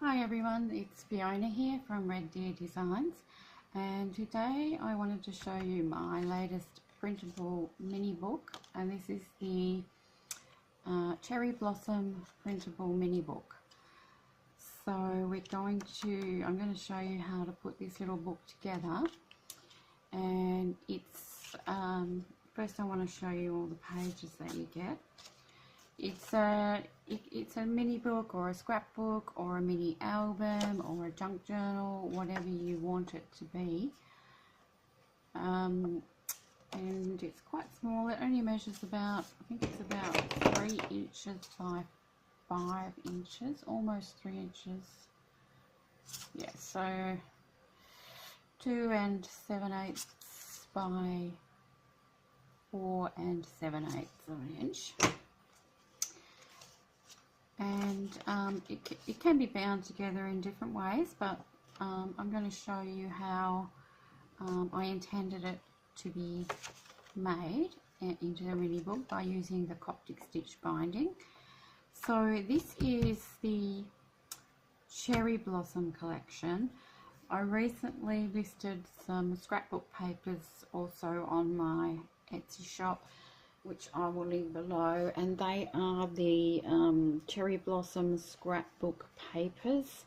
Hi everyone, it's Fiona here from Red Deer Designs, and today I wanted to show you my latest printable mini book, and this is the Cherry Blossom printable mini book. So I'm going to show you how to put this little book together, and it's first I want to show you all the pages that you get. It's a mini book or a scrapbook or a mini album or a junk journal, whatever you want it to be. And it's quite small. It only measures about, I think it's about 3 inches by 5 inches, almost 3 inches. Yeah, so 2 7/8 by 4 7/8 of an inch. And it can be bound together in different ways, but I'm going to show you how I intended it to be made into a mini book by using the Coptic stitch binding. So this is the Cherry Blossom collection. I recently listed some scrapbook papers also on my Etsy shop, which I will link below, and they are the Cherry Blossom scrapbook papers.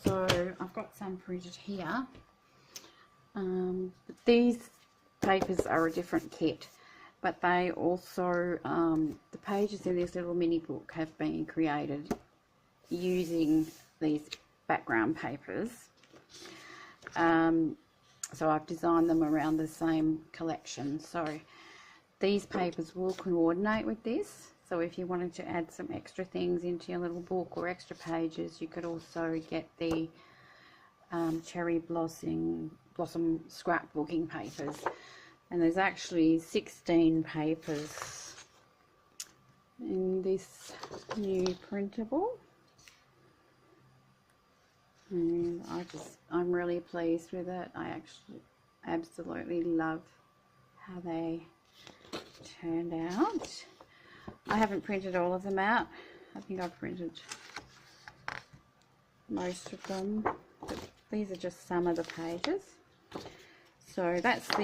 So I've got some printed here. But these papers are a different kit, but they also, the pages in this little mini book have been created using these background papers. So I've designed them around the same collection. So these papers will coordinate with this, so if you wanted to add some extra things into your little book or extra pages, you could also get the Cherry Blossom scrapbooking papers. And there's actually 16 papers in this new printable, and I'm really pleased with it. I actually absolutely love how they turned out. I haven't printed all of them out. I think I've printed most of them, but these are just some of the pages. So that's the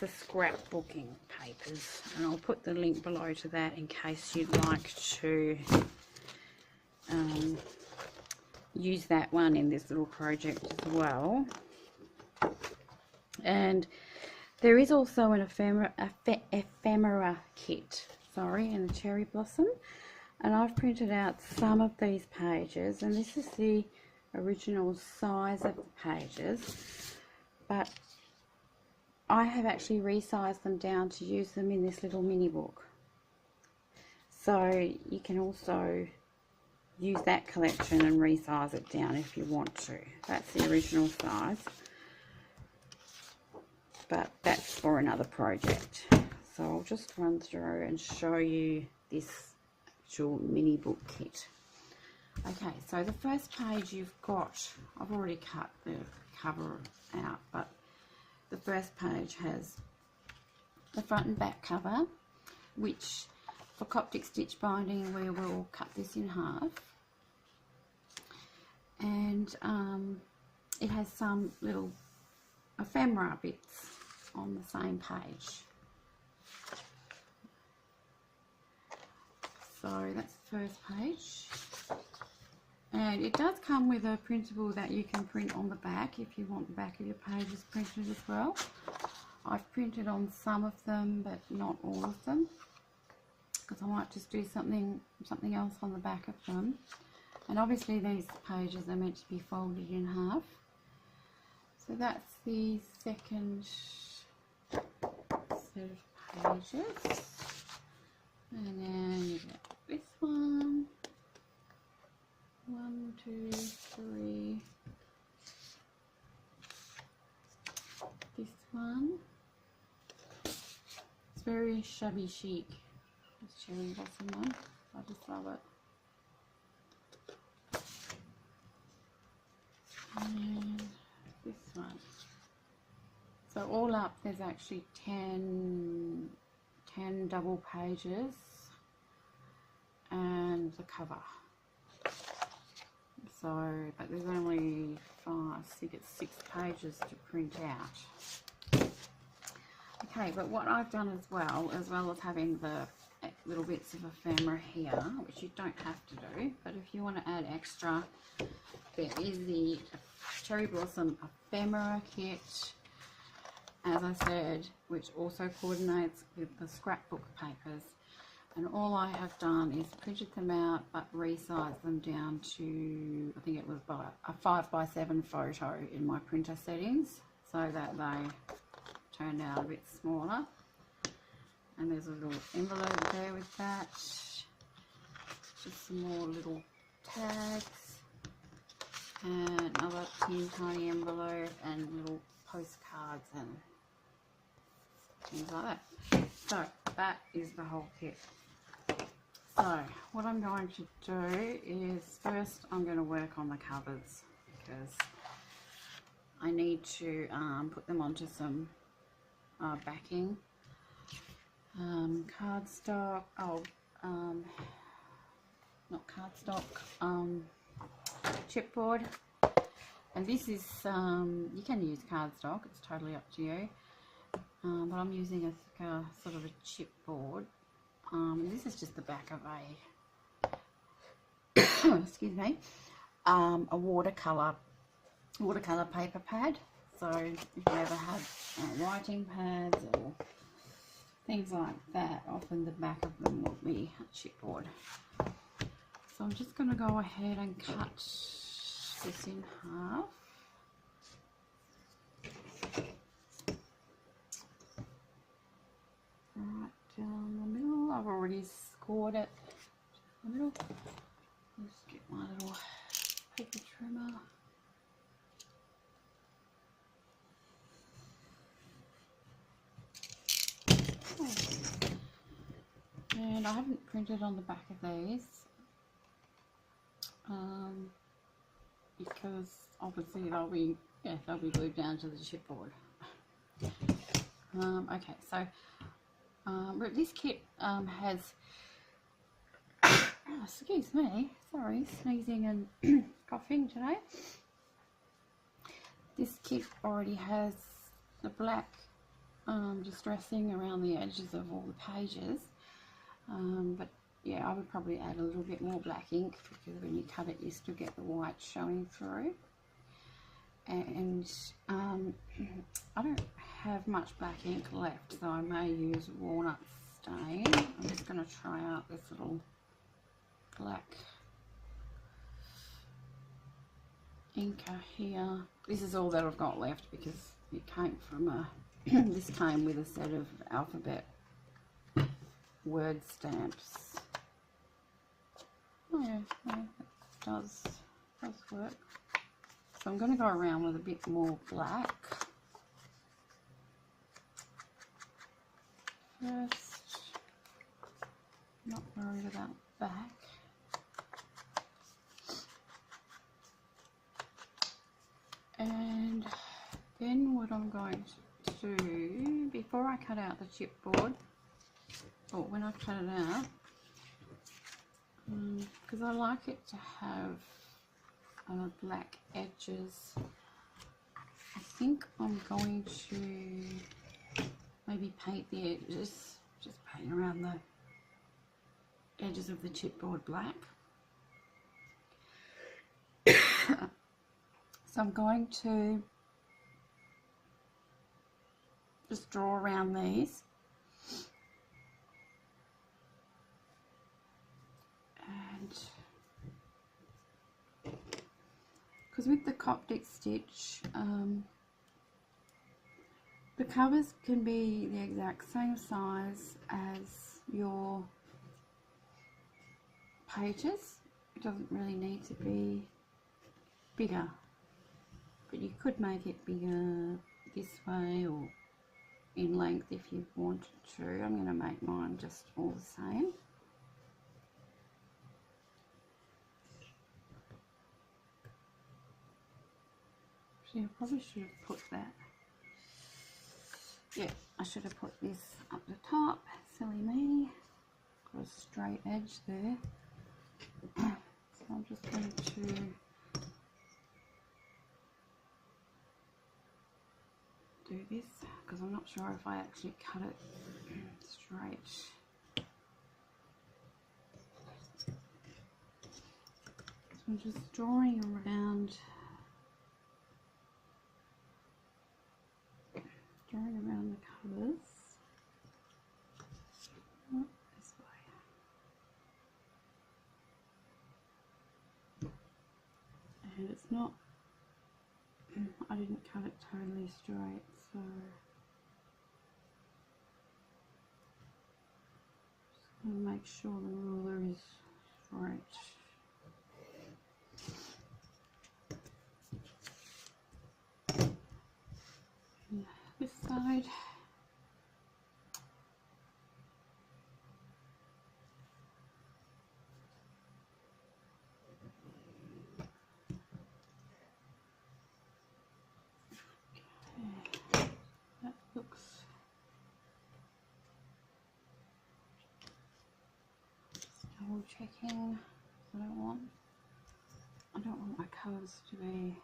scrapbooking papers, and I'll put the link below to that in case you'd like to use that one in this little project as well. And there is also an ephemera kit, in the Cherry Blossom, and I've printed out some of these pages, and this is the original size of the pages, but I have actually resized them down to use them in this little mini book. So you can also use that collection and resize it down if you want to. That's the original size, but that's for another project. So I'll just run through and show you this actual mini book kit. Okay, so the first page you've got, I've already cut the cover out, but the first page has the front and back cover, which for Coptic stitch binding we will cut this in half, and it has some little ephemera bits on the same page. So that's the first page, and it does come with a printable that you can print on the back if you want the back of your pages printed as well. I've printed on some of them but not all of them, because I might just do something else on the back of them. And obviously these pages are meant to be folded in half. So that's the second set of pages, and then you get this one, 1, 2, 3, this one. It's very shabby chic, this Cherry Blossom one. I just love it. And this one. So all up there's actually 10 double pages and the cover. So, but there's only I think it's 6 pages to print out. Okay, but what I've done as well as having the little bits of ephemera here, which you don't have to do, but if you want to add extra, there is the Cherry Blossom ephemera kit, as I said, which also coordinates with the scrapbook papers. And all I have done is printed them out but resized them down to, I think it was by a 5x7 photo in my printer settings, so that they turned out a bit smaller. And there's a little envelope there with that, just some more little tags, and another tiny envelope and little postcards and things like that. So that is the whole kit. So what I'm going to do is, first I'm going to work on the covers, because I need to put them onto some backing, cardstock, not cardstock, chipboard. And this is, you can use cardstock, it's totally up to you, but I'm using a sort of a chipboard. This is just the back of a excuse me, a watercolor paper pad. So if you ever had writing pads or things like that, often the back of them will be a chipboard. So I'm just going to go ahead and cut this in half. Right down the middle. I've already scored it in the middle. Let's get my little paper trimmer. And I haven't printed on the back of these because obviously they'll be glued down to the chipboard. Okay, so this kit has excuse me, sorry, sneezing and coughing today. This kit already has the black distressing around the edges of all the pages, but yeah, I would probably add a little bit more black ink, because when you cut it you still get the white showing through. And I don't have much black ink left, so I may use walnut stain. I'm just going to try out this little black inker here. This is all that I've got left, because it came from a this came with a set of alphabet word stamps. Oh yeah, no, it does work. So I'm going to go around with a bit more black first. Not worried about back. And then what I'm going to do, before I cut out the chipboard, or when I cut it out, because I like it to have black edges, I think I'm going to maybe paint the edges, just paint around the edges of the chipboard black. So I'm going to just draw around these. And because with the Coptic stitch, the covers can be the exact same size as your pages. It doesn't really need to be bigger, but you could make it bigger this way or in length if you wanted to. I'm going to make mine just all the same. See, I probably should have put that. Yeah, I should have put this up the top. Silly me. Got a straight edge there. So I'm just going to do this because I'm not sure if I actually cut it straight. So I'm just drawing around the colours. This way. And it's not, I didn't cut it totally straight, so just going to make sure the ruler is straight. And this side. Double checking. I don't want my colours to be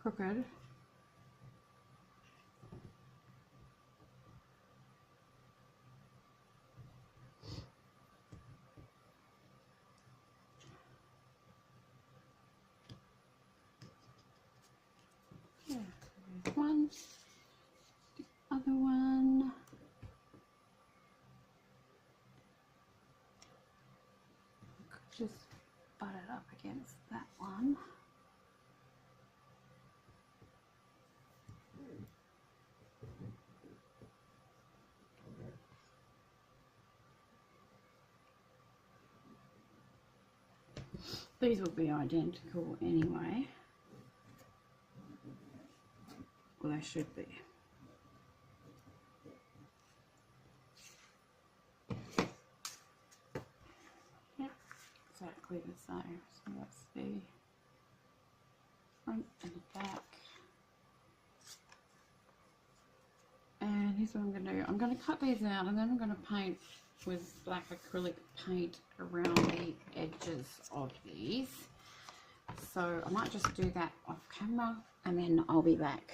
crooked. Yeah, there's one. The other one. Just butt it up against that one. These will be identical anyway. Well, they should be. Yep, exactly the same. So that's the front and the back. And here's what I'm going to do. I'm going to cut these out and then I'm going to paint with black acrylic paint around the edges of these. So I might just do that off camera and then I'll be back.